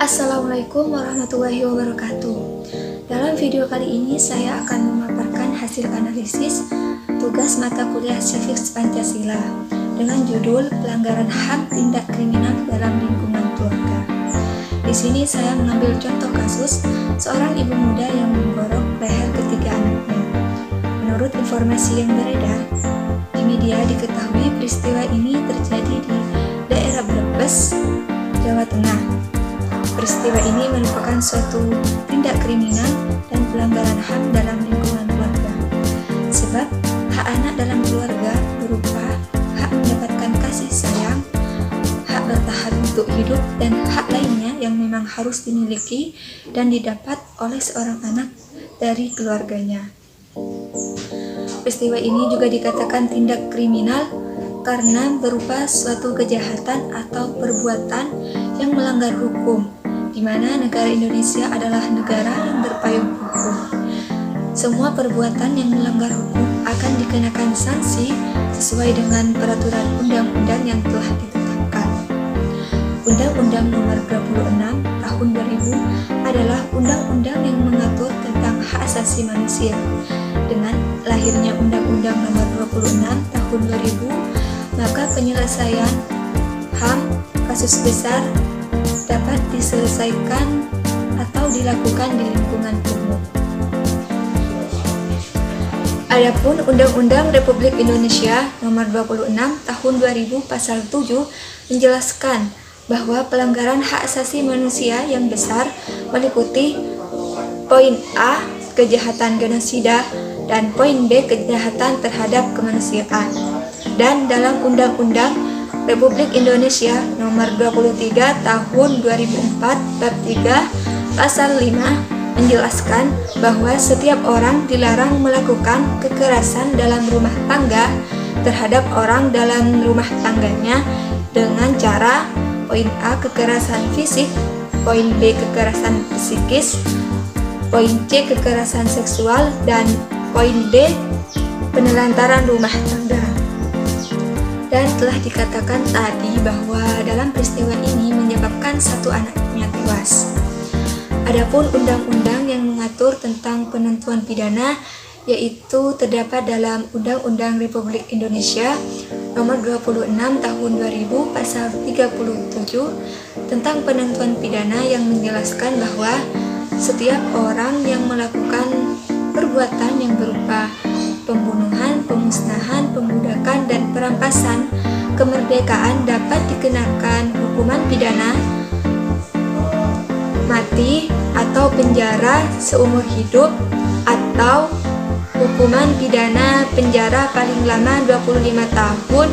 Assalamualaikum warahmatullahi wabarakatuh. Dalam video kali ini saya akan memaparkan hasil analisis tugas mata kuliah Civics Pancasila dengan judul Pelanggaran HAM Tindak Kriminal dalam Lingkungan Keluarga. Di sini saya mengambil contoh kasus seorang ibu muda yang menggorok leher ketiga anaknya. Menurut informasi yang beredar di media, diketahui peristiwa ini terjadi di daerah Brebes, Jawa Tengah. Peristiwa ini merupakan suatu tindak kriminal dan pelanggaran HAM dalam lingkungan keluarga. Sebab hak anak dalam keluarga berupa hak mendapatkan kasih sayang, hak bertahan untuk hidup, dan hak lainnya yang memang harus dimiliki dan didapat oleh seorang anak dari keluarganya. Peristiwa ini juga dikatakan tindak kriminal karena berupa suatu kejahatan atau perbuatan yang melanggar hukum, di mana negara Indonesia adalah negara yang berpayung hukum. Semua perbuatan yang melanggar hukum akan dikenakan sanksi sesuai dengan peraturan undang-undang yang telah ditetapkan. Undang-Undang Nomor 26 Tahun 2000 adalah undang-undang yang mengatur tentang hak asasi manusia. Dengan lahirnya Undang-Undang Nomor 26 Tahun 2000, maka penyelesaian HAM kasus besar dapat diselesaikan atau dilakukan di lingkungan umum. Adapun Undang-Undang Republik Indonesia Nomor 26 Tahun 2000 Pasal 7 menjelaskan bahwa pelanggaran hak asasi manusia yang besar meliputi poin A, kejahatan genosida, dan poin B, kejahatan terhadap kemanusiaan. Dan dalam Undang-Undang Republik Indonesia Nomor 23 Tahun 2004 Bab 3 Pasal 5 menjelaskan bahwa setiap orang dilarang melakukan kekerasan dalam rumah tangga terhadap orang dalam rumah tangganya dengan cara poin A, kekerasan fisik, poin B, kekerasan psikis, poin C, kekerasan seksual, dan poin D, penelantaran rumah tangga. Dan telah dikatakan tadi bahwa dalam peristiwa ini menyebabkan satu anaknya tewas. Adapun undang-undang yang mengatur tentang penentuan pidana yaitu terdapat dalam Undang-Undang Republik Indonesia Nomor 26 Tahun 2000 Pasal 37 tentang penentuan pidana yang menjelaskan bahwa setiap orang yang melakukan perbuatan yang berupa pembunuhan, pemusnahan, pemudakan, dan perampasan kemerdekaan dapat dikenakan hukuman pidana mati atau penjara seumur hidup atau hukuman pidana penjara paling lama 25 tahun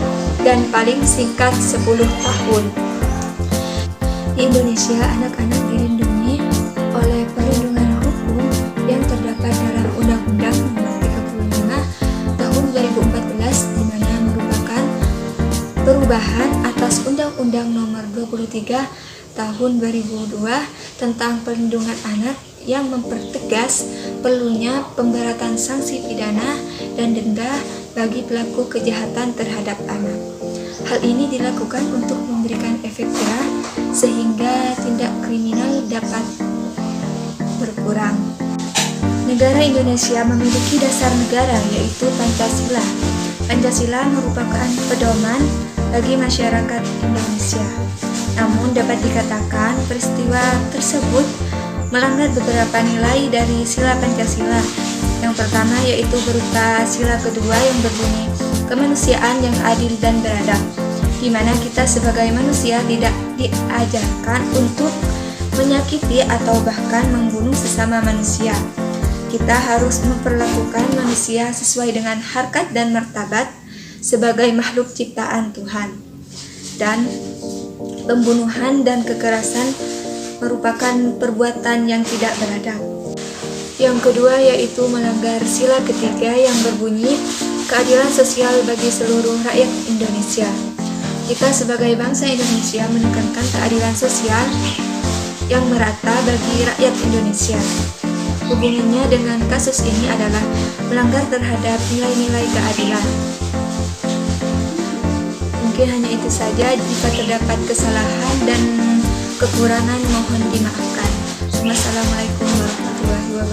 dan paling singkat 10 tahun. Di Indonesia, anak-anak dilindungi oleh perlindungan hukum yang terdapat dalam Undang-Undang Nomor 35 Tahun 2014, di mana merupakan perubahan atas Undang-Undang Nomor 23 Tahun 2002 tentang perlindungan anak yang mempertegas perlunya pemberatan sanksi pidana dan denda bagi pelaku kejahatan terhadap anak. Hal ini dilakukan untuk memberikan efek jerah sehingga tindak kriminal dapat berkurang. Negara Indonesia memiliki dasar negara yaitu Pancasila. Pancasila merupakan pedoman bagi masyarakat Indonesia. Namun dapat dikatakan peristiwa tersebut melanggar beberapa nilai dari sila Pancasila. Yang pertama yaitu berupa sila kedua yang berbunyi kemanusiaan yang adil dan beradab, di mana kita sebagai manusia tidak diajarkan untuk menyakiti atau bahkan membunuh sesama manusia. Kita harus memperlakukan manusia sesuai dengan harkat dan martabat sebagai makhluk ciptaan Tuhan. Dan pembunuhan dan kekerasan merupakan perbuatan yang tidak beradab. Yang kedua yaitu melanggar sila ketiga yang berbunyi keadilan sosial bagi seluruh rakyat Indonesia. Kita sebagai bangsa Indonesia menekankan keadilan sosial yang merata bagi rakyat Indonesia. Hubungannya dengan kasus ini adalah melanggar terhadap nilai-nilai keadilan. Mungkin hanya itu saja. Jika terdapat kesalahan dan kekurangan mohon dimaafkan. Wassalamualaikum warahmatullahi wabarakatuh.